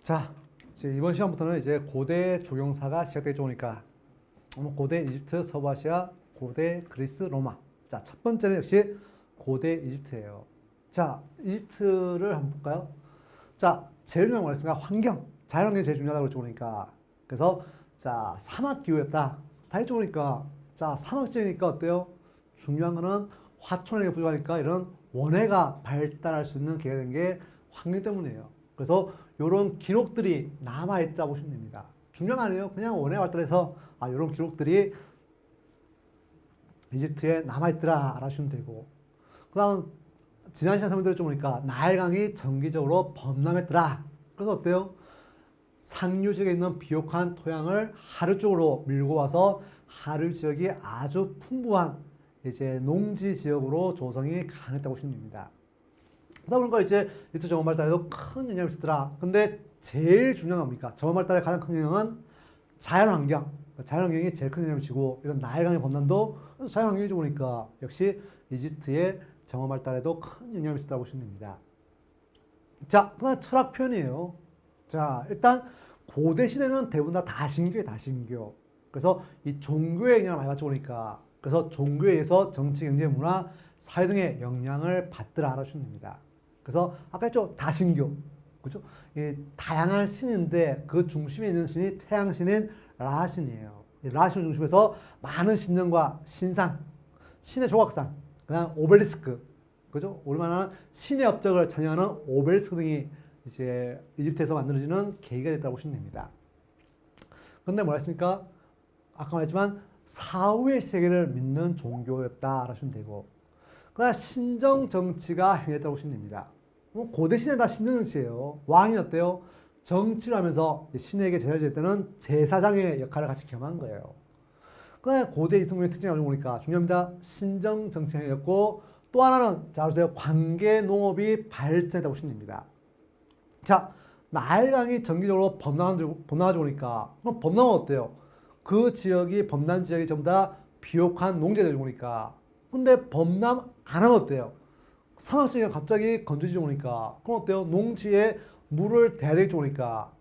자, 이제 이번 시간부터는 이제 고대 조경사가 시작되겠죠. 보니까 고대 이집트, 서부아시아, 고대 그리스, 로마. 자, 첫 번째는 역시 고대 이집트예요. 자, 이집트를 한번 볼까요? 자, 제일 중요한 거 말했습니다. 환경, 자연환경이 제일 중요하다고 그랬죠. 보니까 그래서 자, 사막 기후였다. 다 했죠. 보니까 자, 사막 지역이니까 어때요? 중요한 거는 화촌에게 부족하니까 이런 원해가 발달할 수 있는 계기가 된 게 환경 때문이에요. 그래서 이런 기록들이 남아있다고 보시면 됩니다. 중요한 거 아니에요. 그냥 원해 발달해서 이런 기록들이 이집트에 남아있더라 하시면 되고, 그 다음 지난 시간 설명드렸죠. 보니까 나일강이 정기적으로 범람했더라. 그래서 어때요? 상류 지역에 있는 비옥한 토양을 하류 쪽으로 밀고 와서 하류 지역이 아주 풍부한 이제 농지 지역으로 조성이 가능했다고 보시면 됩니다. 그러다 보니까 이제 이집트 정원 발달에도 큰 영향을 미치더라. 근데 제일 중요한 건 뭡니까? 정원 발달의 가장 큰 영향은 자연환경. 자연환경이 제일 큰 영향을 미치고, 이런 나일강의 범람도 자연환경이 좋으니까 역시 이집트의 정원 발달에도 큰 영향을 미쳤다고 보시면 됩니다. 자, 그다음 철학 표현이에요. 자, 일단 고대 시대는 대부분 다 다신교예요, 다신교. 그래서 이 종교의 영향을 많이 받죠. 보니까 그래서 종교에 의해서 정치, 경제, 문화, 사회 등의 영향을 받더라 하시면 됩니다. 그래서 아까 했죠, 다신교, 그죠? 다양한 신인데 그 중심에 있는 신이 태양신인 라신이에요. 라신을 중심해서 많은 신전과 신상, 신의 조각상, 그다음 오벨리스크, 그죠? 얼마나 신의 업적을 찬양하는 오벨리스크 등이 이제 이집트에서 만들어지는 계기가 됐다고 보시면 됩니다. 근데 뭐라 했습니까? 아까 말했지만 사후의 세계를 믿는 종교였다 하시면 되고, 그다음 신정 정치가 행했다고 보시면 됩니다. 고대 시대 다 신정 정치예요. 왕이 어때요? 정치를 하면서 신에게 제사를 지낼 때는 제사장의 역할을 같이 겸한 거예요. 그다음에 고대 이승만의 특징을 가지고 보니까 중요합니다. 신정 정치였고, 또 하나는 자 보세요. 관계 농업이 발전했다고 보시면 됩니다. 자, 나일강이 정기적으로 범람하다 보니까 그럼 범람은 어때요? 그 지역이 범람 지역이 전부 다 비옥한 농지가 보니까, 근데 범람 안 하면 어때요? 사막 지역이 갑자기 건조해지다 보니까 그럼 어때요? 농지에 물을 대야 되겠죠. 보니까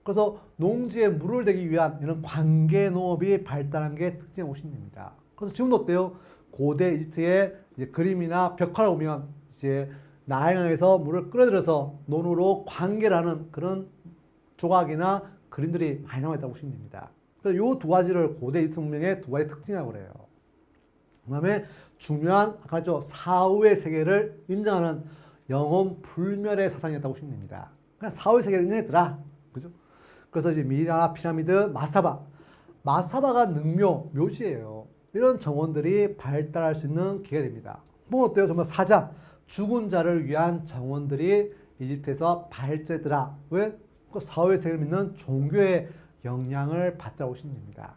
그래서 농지에 물을 대기 위한 이런 관계 농업이 발달한 게 특징을 보시면 됩니다. 그래서 지금도 어때요? 고대 이집트의 이제 그림이나 벽화를 보면 이제 나일강에서 물을 끌어들여서 논으로 관계를 하는 그런 조각이나 그림들이 많이 나와 있다고 보시면 됩니다. 그래서 이 두 가지를 고대 이집트 문명의 두 가지 특징이라고 그래요. 그 다음에 중요한 아까 했죠, 사후의 세계를 인정하는 영혼 불멸의 사상이었다고 보시면 됩니다. 그냥 사후의 세계를 인정했더라. 그죠? 그래서 이제 미라, 피라미드, 마사바가 능묘, 묘지예요. 이런 정원들이 발달할 수 있는 기회가 됩니다. 뭐 어때요? 정말 사자, 죽은 자를 위한 정원들이 이집트에서 발전했더라. 왜? 그 사후의 세계를 믿는 종교의 영향을 받다고 보시면 됩니다.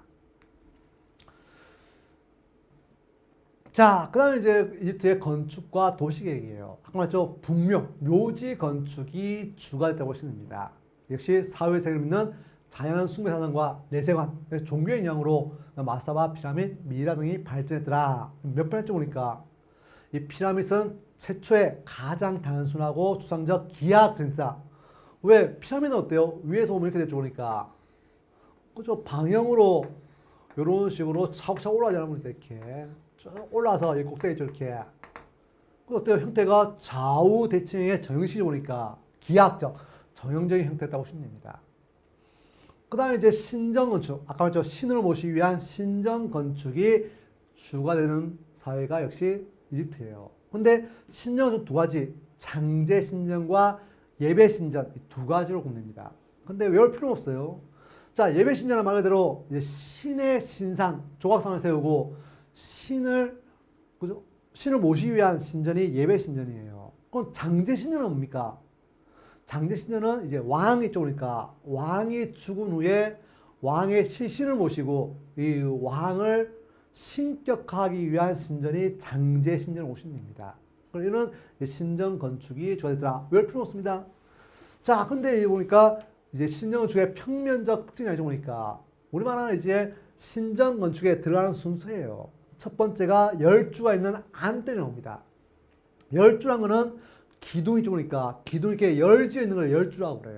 자, 그 다음에 이제 이집트의 건축과 도시계획이에요. 아까 말했죠, 분묘, 묘지 건축이 주가 됐다고 보시면 됩니다. 역시 사후의 세계를 믿는 자연 숭배사상과 내세관, 종교의 영향으로 마사바, 피라밋, 미이라 등이 발전했더라. 몇 번 했죠, 보니까. 이 피라밋은 최초의 가장 단순하고 추상적 기하학 정치다. 왜? 피라밋은 어때요? 위에서 보면 이렇게 됐죠, 보니까. 그죠? 방향으로 이런 식으로 차곡차곡 올라가잖아요, 보니까 이렇게. 쭉 올라와서 이 꼭대기죠, 이렇게. 그 어때요? 형태가 좌우 대칭의 정형식이 보니까 기하학적, 정형적인 형태였다고 보시면 됩니다. 그 다음에 이제 신정건축. 아까 말했죠. 신을 모시기 위한 신정건축이 주가 되는 사회가 역시 이집트예요. 근데 신정은 두 가지, 장제신전과 예배신전, 이 두 가지로 굽습니다. 근데 외울 필요는 없어요. 자, 예배신전은 말 그대로 이제 신의 신상, 조각상을 세우고 신을 모시기 위한 신전이 예배신전이에요. 그럼 장제신전은 뭡니까? 장제신전은 이제 왕이 있죠. 그러니까 왕이 죽은 후에 왕의 신을 모시고 이 왕을 신격화하기 위한 신전이 장제신전을 보시면 됩니다. 이런 신전 건축이 주어졌더라. 외울 필요 없습니다. 자, 근데 보니까 이제 신전 건축의 평면적 특징이 알죠. 보니까 우리말은 이제 신전 건축에 들어가는 순서예요. 첫 번째가 열주가 있는 안뜰이 나옵니다. 열주란 거는 기둥이 좁으니까 기둥 이렇게 열지어 있는 걸 열주라고 그래요.